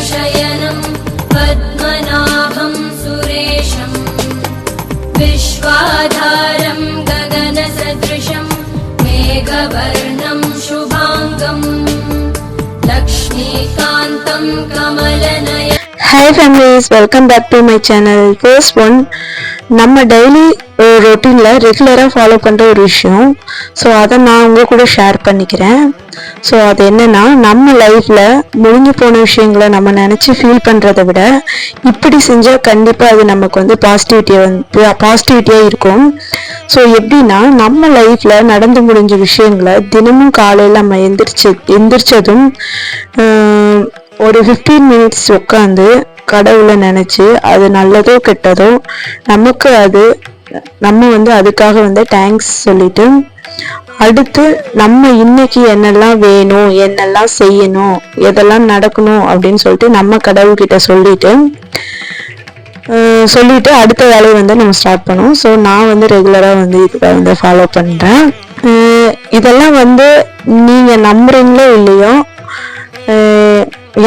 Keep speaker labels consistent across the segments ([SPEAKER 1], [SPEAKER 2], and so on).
[SPEAKER 1] शयनं पद्मनाभं सुरेशं विश्वाधारं गगनसदृशं मेघवर्णं शुभांगं लक्ष्मीकान्तं कमलनयनं.
[SPEAKER 2] Hi families, welcome back to my channel. First one, நம்ம டெய்லி ரொட்டீனில் ரெகுலராக ஃபாலோ பண்ணுற ஒரு விஷயம். ஸோ அதை நான் உங்கள் கூட ஷேர் பண்ணிக்கிறேன். ஸோ அது என்னென்னா, நம்ம லைஃப்பில் முடிஞ்சு போன விஷயங்களை நம்ம நினச்சி ஃபீல் பண்ணுறதை விட இப்படி செஞ்சால் கண்டிப்பாக அது நமக்கு வந்து பாசிட்டிவிட்டியாக இருக்கும். ஸோ எப்படின்னா, நம்ம லைஃப்பில் நடந்து முடிஞ்ச விஷயங்களை தினமும் காலையில் நம்ம எந்திரிச்சதும் ஒரு 15 மினிட்ஸ் உட்காந்து கடவுளை நினச்சி அது நல்லதோ கெட்டதோ நம்ம வந்து அதுக்காக வந்து தேங்க்ஸ் சொல்லிட்டு, அடுத்து நம்ம இன்னைக்கு என்னெல்லாம் வேணும், என்னெல்லாம் செய்யணும், எதெல்லாம் நடக்கணும் அப்படின்னு சொல்லிட்டு நம்ம கடவுள்கிட்ட சொல்லிட்டு அடுத்த வேலையை வந்து நம்ம ஸ்டார்ட் பண்ணுவோம். ஸோ நான் வந்து ரெகுலராக வந்து இதை வந்து ஃபாலோ பண்ணுறேன். இதெல்லாம் வந்து நீங்கள் நம்புறீங்களோ இல்லையோ,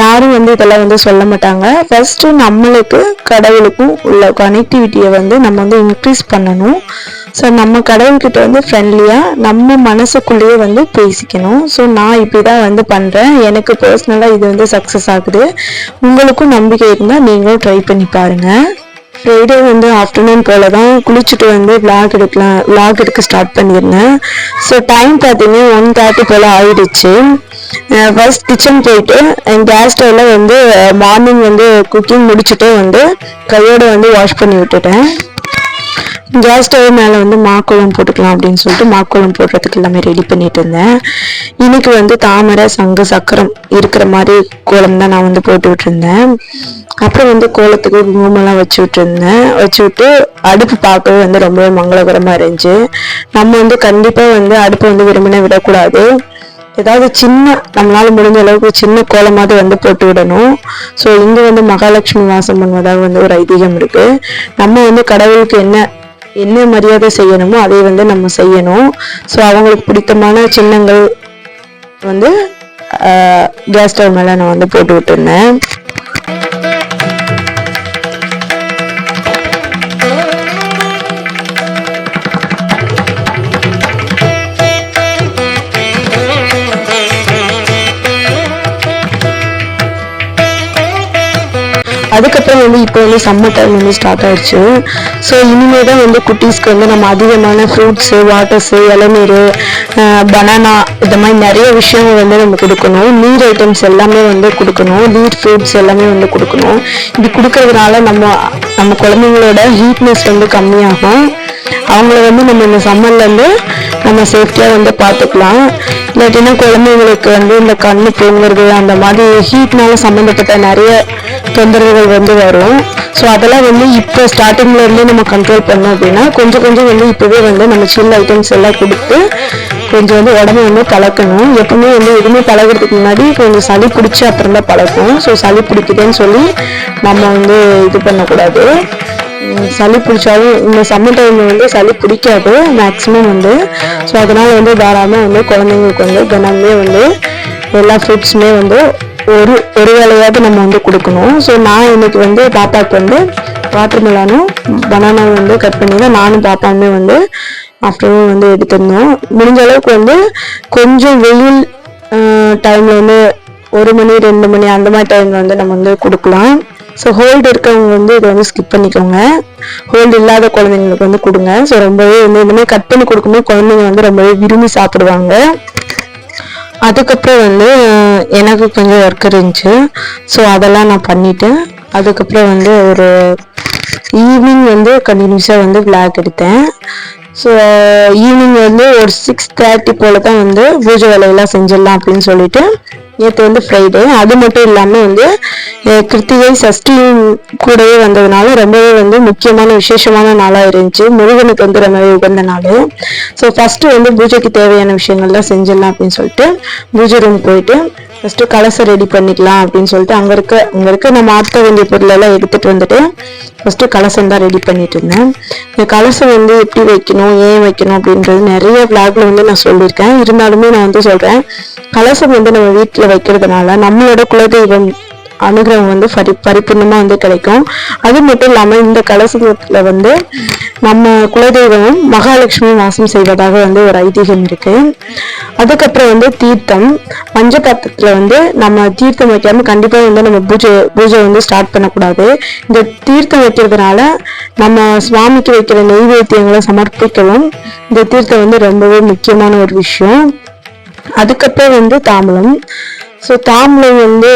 [SPEAKER 2] யாரும் வந்து இதெல்லாம் வந்து சொல்ல மாட்டாங்க. ஃபர்ஸ்ட் நம்மளுக்கு கடவுளுக்கும் உள்ள கனெக்டிவிட்டியை வந்து நம்ம வந்து இன்க்ரீஸ் பண்ணணும். ஸோ நம்ம கடவுள்கிட்ட வந்து ஃப்ரெண்ட்லியாக நம்ம மனசுக்குள்ளேயே வந்து பேசிக்கணும். ஸோ நான் இப்படி தான் வந்து பண்ணுறேன். எனக்கு பர்சனலாக இது வந்து சக்ஸஸ் ஆகுது. உங்களுக்கும் நம்பிக்கை இருந்தால் நீங்களும் ட்ரை பண்ணி பாருங்கள். ஃப்ரைடே வந்து ஆஃப்டர்நூன் போல தான் குளிச்சுட்டு வந்து விளாக் எடுக்க ஸ்டார்ட் பண்ணியிருந்தேன். ஸோ டைம் பார்த்தீங்கன்னா 1:30 போல் ஆயிடுச்சு. ஃபர்ஸ்ட் கிச்சன் போயிட்டு கேஸ் ஸ்டவ்ல வந்து மார்னிங் வந்து குக்கிங் முடிச்சுட்டு வந்து கையோட வந்து வாஷ் பண்ணி விட்டுட்டேன். கேஸ் ஸ்டவ் மேலே வந்து மாக்குளம் போட்டுக்கலாம் அப்படின்னு சொல்லிட்டு மாக்குளம் போடுறதுக்கு எல்லாமே ரெடி பண்ணிட்டு இருந்தேன். இன்னைக்கு வந்து தாமரை, சங்கு, சக்கரம் இருக்கிற மாதிரி கோலம் தான் நான் வந்து போட்டு விட்டுருந்தேன். அப்புறம் வந்து கோலத்துக்கு குங்குமம்லாம் வச்சு விட்டு அடுப்பு பார்க்கவே வந்து ரொம்பவே மங்களகரமாக இருந்துச்சு. நம்ம வந்து கண்டிப்பாக வந்து அடுப்பை வந்து விரும்பின விடக்கூடாது. ஏதாவது நம்மளால முடிஞ்ச அளவுக்கு சின்ன கோலமாவது வந்து போட்டு விடணும். ஸோ இங்கே வந்து மகாலட்சுமி வாசம் பண்ணுவதாக வந்து ஒரு ஐதீகம் இருக்கு. நம்ம வந்து கடவுளுக்கு என்ன மரியாதை செய்யணுமோ அதை வந்து நம்ம செய்யணும். ஸோ அவங்களுக்கு பிடித்தமான சின்னங்கள் வந்து கேஸ் ஸ்டவ் மேலே நான் வந்து போட்டு விட்டுருந்தேன். அதுக்கப்புறம் வந்து இப்போ வந்து சம்மர் டைம் வந்து ஸ்டார்ட் ஆயிடுச்சு. ஸோ இனிமேல் தான் வந்து குட்டீஸ்க்கு வந்து நம்ம அதிகமான ஃப்ரூட்ஸு, வாட்டர்ஸு, இளநீர், பனானா இந்த மாதிரி நிறைய விஷயங்கள் வந்து நம்ம கொடுக்கணும். நீர் ஐட்டம்ஸ் எல்லாமே வந்து கொடுக்கணும். நீர் ஃப்ரூட்ஸ் எல்லாமே வந்து கொடுக்கணும். இப்படி கொடுக்கறதுனால நம்ம குழந்தைங்களோட ஹீட்னஸ் வந்து கம்மியாகும். அவங்கள வந்து நம்ம இந்த சம்மர்லேருந்து நம்ம சேஃப்டியாக வந்து பார்த்துக்கலாம். இல்லாட்டினா குழந்தைங்களுக்கு வந்து இந்த கண்ணு தூங்குறது அந்த மாதிரி ஹீட்னால சம்மந்தப்பட்ட நிறைய தொந்தரவுகள் வந்து வரும். ஸோ அதெல்லாம் வந்து இப்போ ஸ்டார்டிங்லேருந்து நம்ம கண்ட்ரோல் பண்ணோம் அப்படின்னா கொஞ்சம் வந்து இப்போவே வந்து நம்ம சில் ஐட்டம்ஸ் எல்லாம் கொடுத்து கொஞ்சம் வந்து உடம்பு வந்து பழக்கணும். எப்பவுமே வந்து எதுவுமே பழகிறதுக்கு முன்னாடி கொஞ்சம் சளி பிடிச்சி அப்புறம் தான் பழக்கும். ஸோ சளி பிடிக்குதுன்னு சொல்லி நம்ம வந்து இது பண்ணக்கூடாது. சளி பிடிச்சாலும் இந்த சம்மர் டைமில் வந்து சளி பிடிக்காது மேக்ஸிமம் வந்து. ஸோ அதனால் வந்து தாராளமாக வந்து குழந்தைங்களுக்கு வந்து தினமே வந்து எல்லா ஃப்ரூட்ஸுமே வந்து ஒரு வேளையாவது நம்ம வந்து கொடுக்கணும். ஸோ நான் இன்னைக்கு வந்து பாப்பாவுக்கு வந்து வாட்டர் மெலானும் பனானாவும் வந்து கட் பண்ணி தான் நானும் பாப்பாவுமே வந்து ஆஃப்டர்நூன் வந்து எடுத்திருந்தோம். முடிஞ்ச அளவுக்கு வந்து கொஞ்சம் வெயில் டைமில் வந்து 1 மணி 2 மணி அந்த மாதிரி டைமில் வந்து நம்ம வந்து கொடுக்கலாம். ஸோ ஹோல்டு இருக்கவங்க வந்து இதை வந்து ஸ்கிப் பண்ணிக்கோங்க. ஹோல்டு இல்லாத குழந்தைங்களுக்கு வந்து கொடுங்க. ஸோ ரொம்பவே வந்து இந்த மாதிரி கட் பண்ணி கொடுக்கும்போது குழந்தைங்க வந்து ரொம்பவே விரும்பி சாப்பிடுவாங்க. அதுக்கப்புறம் வந்து எனக்கு கொஞ்சம் ஒர்க் இருந்துச்சு. ஸோ அதெல்லாம் நான் பண்ணிவிட்டு அதுக்கப்புறம் வந்து ஒரு ஈவினிங் வந்து கண்டினியூஸாக வந்து விளாக் எடுத்தேன். ஸோ ஈவினிங் வந்து ஒரு 6:30 போல தான் வந்து பூஜை வேலையெல்லாம் செஞ்சிடலாம் அப்படின்னு சொல்லிட்டு நேற்று வந்து ஃப்ரைடே. அது மட்டும் இல்லாமல் வந்து கிருத்திகை சஷ்டியும் கூடவே வந்ததுனால ரொம்பவே வந்து முக்கியமான விசேஷமான நாளாக இருந்துச்சு. முருகனுக்கு வந்து ரொம்பவே உகந்த நாள். ஸோ ஃபஸ்ட்டு வந்து பூஜைக்கு தேவையான விஷயங்கள்லாம் செஞ்சிடலாம் அப்படின்னு சொல்லிட்டு பூஜை ரூம் போயிட்டு ஃபஸ்ட்டு கலசம் ரெடி பண்ணிக்கலாம் அப்படின்னு சொல்லிட்டு அங்கே இருக்க நம்ம மாற்ற வேண்டிய பொருளெல்லாம் எடுத்துகிட்டு வந்துட்டு ஃபஸ்ட்டு கலசம் தான் ரெடி பண்ணிட்டு இருந்தேன். இந்த கலசம் வந்து எப்படி வைக்கணும், ஏன் வைக்கணும் அப்படின்றது நிறைய விளாக்ல வந்து நான் சொல்லியிருக்கேன். இருந்தாலுமே நான் வந்து சொல்கிறேன், கலசம் வந்து நம்ம வீட்டில் வைக்கிறதுனால நம்மளோட குலதெய்வம் அனுகிரகம் வந்து பரிபூர்ணமா வந்து கிடைக்கும். அது மட்டும் இல்லாம இந்த கலசத்துல வந்து நம்ம குலதெய்வமும் மகாலட்சுமி வாசம் செய்வதாக வந்து ஒரு ஐதீகம் இருக்கு. அதுக்கப்புறம் வந்து தீர்த்தம், மஞ்ச பாத்திரத்துல வந்து நம்ம தீர்த்தம் வைக்காம கண்டிப்பா வந்து நம்ம பூஜை வந்து ஸ்டார்ட் பண்ணக்கூடாது. இந்த தீர்த்தம் வைக்கிறதுனால நம்ம சுவாமிக்கு வைக்கிற நெய்வேத்தியங்களை சமர்ப்பிக்கவும் இந்த தீர்த்தம் வந்து ரொம்பவே முக்கியமான ஒரு விஷயம். அதுக்கப்புறம் வந்து தாம்பலம். ஸோ தாம்பலம் வந்து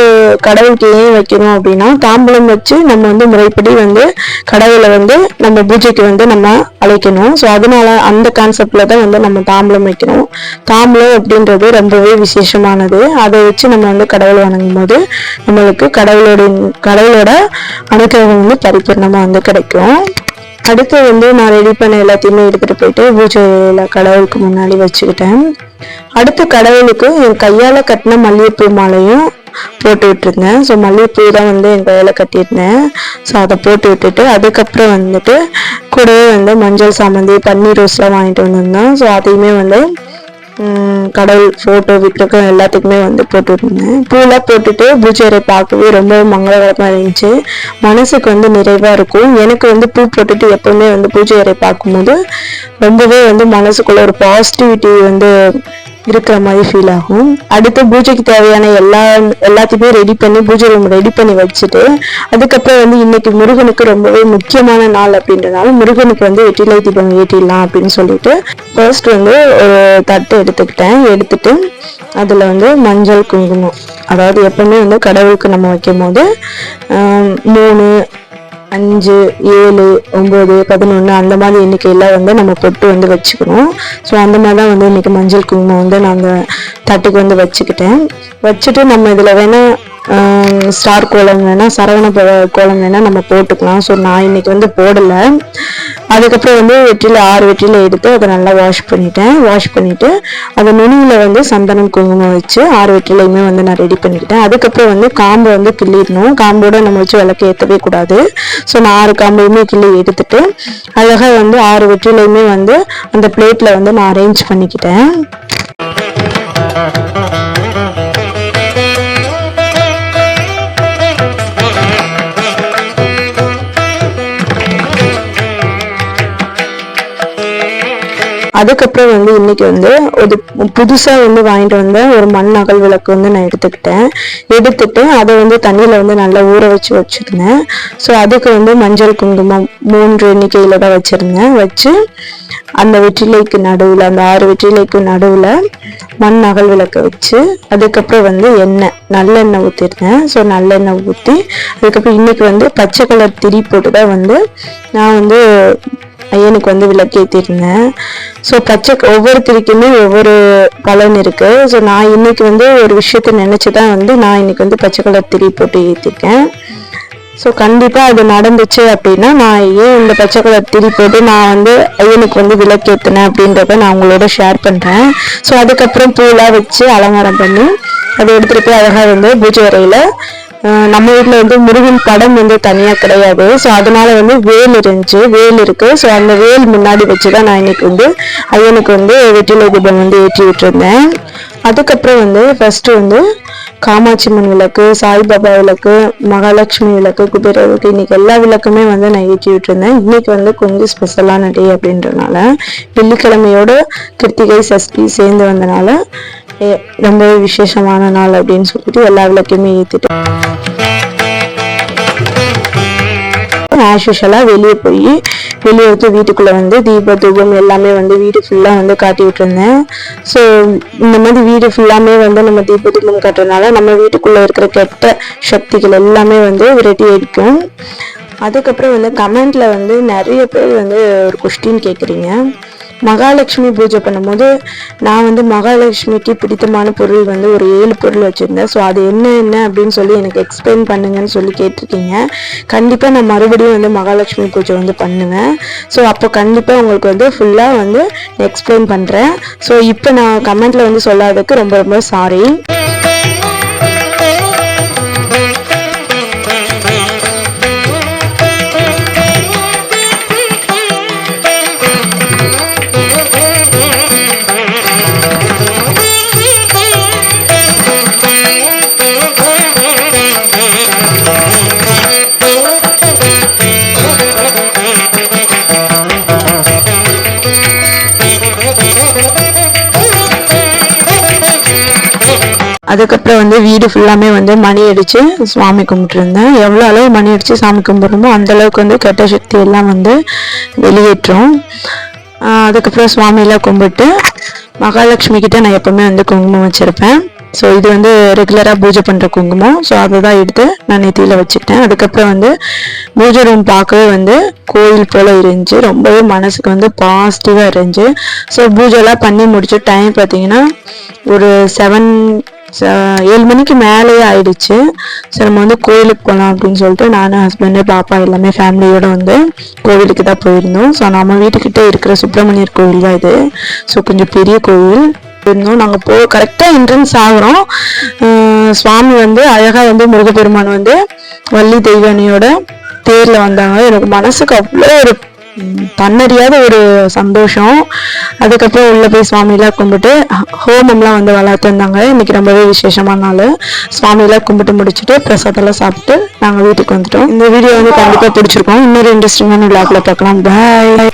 [SPEAKER 2] கடவுளுக்கு ஏன் வைக்கணும் அப்படின்னா, தாம்பலம் வச்சு நம்ம வந்து முறைப்படி வந்து கடவுளை வந்து நம்ம பூஜைக்கு வந்து நம்ம அழைக்கணும். ஸோ அதனால அந்த கான்செப்ட்ல தான் வந்து நம்ம தாம்பலம் வைக்கணும். தாம்பலம் அப்படின்றது ரொம்பவே விசேஷமானது. அதை வச்சு நம்ம வந்து கடவுளை வணங்கும் போது நம்மளுக்கு கடவுளோட அனுகிரகம் வந்து பரிபூர்ணமா வந்து கிடைக்கும். அடுத்து வந்து நான் ரெடி பண்ண எல்லாத்தையுமே எடுத்துட்டு போயிட்டு பூஜையில கடவுளுக்கு முன்னாடி வச்சுக்கிட்டேன். அடுத்து கடவுளுக்கு என் கையால கட்டின மல்லிகைப்பூ மாலையும் போட்டு விட்டுருந்தேன். ஸோ மல்லிகைப்பூ தான் வந்து என் கையால கட்டியிருந்தேன். ஸோ அதை போட்டு விட்டுட்டு அதுக்கப்புறம் வந்துட்டு கூடவே வந்து மஞ்சள் சாமந்தி பன்னீர் ரோஸ்லாம் வாங்கிட்டு வந்திருந்தேன். ஸோ அதையுமே வந்து கடவுள் போட்டோ விக்கிரகம் எல்லாத்துக்குமே வந்து போட்டுருந்தேன். பூலாம் போட்டுட்டு பூஜை அறை பார்க்கவே ரொம்ப மங்களகரமா இருந்துச்சு. மனசுக்கு வந்து நிறைவா இருக்கும். எனக்கு வந்து பூ போட்டுட்டு எப்பவுமே வந்து பூஜை அறை பார்க்கும்போது ரொம்பவே வந்து மனசுக்குள்ள ஒரு பாசிட்டிவிட்டி வந்து இருக்கிற மாதிரி ஃபீல் ஆகும். அடுத்து பூஜைக்கு தேவையான எல்லாத்தையுமே ரெடி பண்ணி பூஜை ரூம் ரெடி பண்ணி வச்சுட்டு அதுக்கப்புறம் வந்து இன்னைக்கு முருகனுக்கு ரொம்பவே முக்கியமான நாள் அப்படின்றனால முருகனுக்கு வந்து வெற்றிலை தீபம் ஏற்றிடலாம் அப்படின்னு சொல்லிட்டு ஃபர்ஸ்ட் வந்து ஒரு தட்டு எடுத்துட்டு அதுல வந்து மஞ்சள் குங்குமம், அதாவது எப்பவுமே வந்து கடவுளுக்கு நம்ம வைக்கும் போது 3, 5, 7, 9, 11 அந்த மாதிரி எண்ணிக்கையில வந்து நம்ம பொட்டு வந்து வச்சுக்கணும். ஸோ அந்த மாதிரி தான் வந்து இன்னைக்கு மஞ்சள் குங்குமம் வந்து நான் அந்த தட்டுக்கு வந்து வச்சுட்டு நம்ம இதுல வேணா ஸ்டார் கோலம் வேணா சரவண கோலம் வேணா நம்ம போட்டுக்கலாம். ஸோ நான் இன்னைக்கு வந்து போடலை. அதுக்கப்புறம் வந்து 6 வெற்றிலை எடுத்து அதை நல்லா வாஷ் பண்ணிட்டு அந்த நுனியில வந்து சந்தனம் குங்குமம் வச்சு 6 வெற்றிலையுமே வந்து நான் ரெடி பண்ணிக்கிட்டேன். அதுக்கப்புறம் வந்து காம்பை வந்து கிள்ளிடணும். காம்போட நம்ம வச்சு விளக்கு ஏற்றவே கூடாது. ஸோ நான் 6 காம்பையுமே கிள்ளி எடுத்துட்டு அழகா வந்து 6 வெற்றிலையுமே வந்து அந்த பிளேட்ல வந்து நான் அரேஞ்ச் பண்ணிக்கிட்டேன். அதுக்கப்புறம் வந்து இன்னைக்கு வந்து ஒரு புதுசா வந்து வாங்கிட்டு வந்த ஒரு மண் அகல் விளக்கு வந்து நான் எடுத்துட்டு அதை வந்து தண்ணியில வந்து நல்லா ஊற வச்சிருந்தேன். ஸோ அதுக்கு வந்து மஞ்சள் குங்குமம் 3 எண்ணிக்கையில தான் வச்சு அந்த வெற்றிலைக்கு நடுவுல அந்த 6 வெற்றிலைக்கு நடுவுல மண் அகல் விளக்க வச்சு அதுக்கப்புறம் வந்து நல்லெண்ணெய் ஊற்றிருந்தேன். ஸோ நல்லெண்ணெய் ஊற்றி அதுக்கப்புறம் இன்னைக்கு வந்து பச்சை கலர் திரி போட்டு தான் வந்து நான் வந்து ஐயனுக்கு வந்து விளக்கேற்றிருந்தேன். ஸோ ஒவ்வொரு திரிக்குமே ஒவ்வொரு பலன் இருக்கு. ஸோ நான் இன்னைக்கு வந்து ஒரு விஷயத்த நினைச்சுதான் வந்து நான் இன்னைக்கு வந்து பச்சை கலர் திரி போட்டு ஏற்றிருக்கேன். ஸோ கண்டிப்பா அது நடந்துச்சு அப்படின்னா நான் ஏன் இந்த பச்சை கலர் திரி போட்டு நான் வந்து ஐயனுக்கு வந்து விளக்கேற்றினேன் அப்படின்றத நான் உங்களோட ஷேர் பண்றேன். ஸோ அதுக்கப்புறம் பூலாம் வச்சு அலங்காரம் பண்ணி அதை எடுத்துட்டு போய் அழகா வந்து பூஜை அறையில நம்ம வீட்டில் வந்து முருகன் படம் வந்து தனியா கிடையாது. ஸோ அதனால வந்து வேல் இருக்கு. ஸோ அந்த வேல் முன்னாடி வச்சுதான் நான் இன்னைக்கு வந்து ஐயனுக்கு வந்து வெற்றிலை தீபம் வந்து ஏற்றி விட்டுருந்தேன். அதுக்கப்புறம் வந்து ஃபர்ஸ்ட் வந்து காமாட்சிமன் விளக்கு, சாய்பாபா விளக்கு, மகாலட்சுமி விளக்கு, குபேர விளக்கு, இன்னைக்கு எல்லா விளக்குமே வந்து நான் ஏற்றி விட்டுருந்தேன். இன்னைக்கு வந்து கொஞ்சம் ஸ்பெஷலான டே அப்படின்றனால வெள்ளிக்கிழமையோட கிருத்திகை சஷ்டி சேர்ந்து வந்தனால ரொம்ப விசேஷமான நாள் அப்படின்னு சொல்லிட்டு எல்லா விளக்கையுமே ஏற்றிட்டு ஆஸ்யூஷலா வெளியே வந்து வீட்டுக்குள்ள வந்து தீப தூபம் எல்லாமே வந்து வீடு ஃபுல்லா வந்து காட்டி விட்டுருந்தேன். ஸோ இந்த மாதிரி வீடு ஃபுல்லாமே வந்து நம்ம தீப தூபம் காட்டுறதுனால நம்ம வீட்டுக்குள்ள இருக்கிற கெட்ட சக்திகள் எல்லாமே வந்து விரட்டி அடிக்கும். அதுக்கப்புறம் வந்து கமெண்ட்ல வந்து நிறைய பேர் வந்து ஒரு கொஸ்டின் கேட்குறீங்க. மகாலட்சுமி பூஜை பண்ணும்போது நான் வந்து மகாலட்சுமிக்கு பிடித்தமான பொருள் வந்து ஒரு 7 பொருள் வச்சிருந்தேன். ஸோ அது என்ன அப்படின்னு சொல்லி எனக்கு எக்ஸ்பிளைன் பண்ணுங்கன்னு சொல்லி கேட்டிருக்கீங்க. கண்டிப்பாக நான் மறுபடியும் வந்து மகாலட்சுமி பூஜை வந்து பண்ணுவேன். ஸோ அப்போ கண்டிப்பாக உங்களுக்கு வந்து ஃபுல்லாக வந்து எக்ஸ்பிளைன் பண்ணுறேன். ஸோ இப்போ நான் கமெண்ட்ல வந்து சொல்லாததுக்கு ரொம்ப ரொம்ப சாரி. அதுக்கப்புறம் வந்து வீடு ஃபுல்லாமே வந்து மணி அடித்து சுவாமி கும்பிட்டுருந்தேன். எவ்வளோ அளவு மணி அடித்து சாமி கும்பிட்றோமோ அந்தளவுக்கு வந்து கெட்ட சக்தி எல்லாம் வந்து வெளியேற்றும். அதுக்கப்புறம் சுவாமியெல்லாம் கும்பிட்டு மகாலட்சுமி கிட்ட நான் எப்பவுமே வந்து குங்குமம் வச்சுருப்பேன். ஸோ இது வந்து ரெகுலராக பூஜை பண்ணுற குங்குமம். ஸோ அதை தான் எடுத்து நான் நெத்தியில் வச்சுக்கிட்டேன். அதுக்கப்புறம் வந்து பூஜை ரூம் பார்க்கவே வந்து கோயில் போல் இருந்துச்சு. ரொம்பவே மனசுக்கு வந்து பாசிட்டிவாக இருந்துச்சு. ஸோ பூஜைலாம் பண்ணி முடிச்சு டைம் பார்த்தீங்கன்னா ஒரு 7 மணிக்கு மேலேயே ஆயிடுச்சு. ஸோ நம்ம வந்து கோயிலுக்கு போகலாம் அப்படின்னு சொல்லிட்டு நான், ஹஸ்பண்டு, பாப்பா எல்லாமே ஃபேமிலியோடு வந்து கோவிலுக்கு தான் போயிருந்தோம். ஸோ நம்ம வீட்டுக்கிட்டே இருக்கிற சுப்பிரமணியர் கோவில் தான் இது. ஸோ கொஞ்சம் பெரிய கோவில் இருந்தோம். நாங்கள் கரெக்டாக என்ட்ரன்ஸ் ஆகிறோம். சுவாமி வந்து அழகாக வந்து முருகப்பெருமான் வந்து வள்ளி தெய்வானியோட தேரில் வந்தாங்க. எனக்கு மனசுக்கு அவ்வளோ ஒரு தன்னறியாத ஒரு சந்தோஷம். அதுக்கப்புறம் உள்ள போய் சுவாமியெல்லாம் கும்பிட்டு ஹோமம்லாம் வந்து வளர்த்துருந்தாங்க. இன்னைக்கு ரொம்பவே விசேஷமான நாள். சுவாமியெல்லாம் கும்பிட்டு முடிச்சுட்டு பிரசாதெல்லாம் சாப்பிட்டு நாங்கள் வீட்டுக்கு வந்துட்டோம். இந்த வீடியோ வந்து கண்டிப்பாக பிடிச்சிருக்கோம். இன்னொரு இன்ட்ரெஸ்டிங்கான விளாக்ல பார்க்கலாம். பாய்.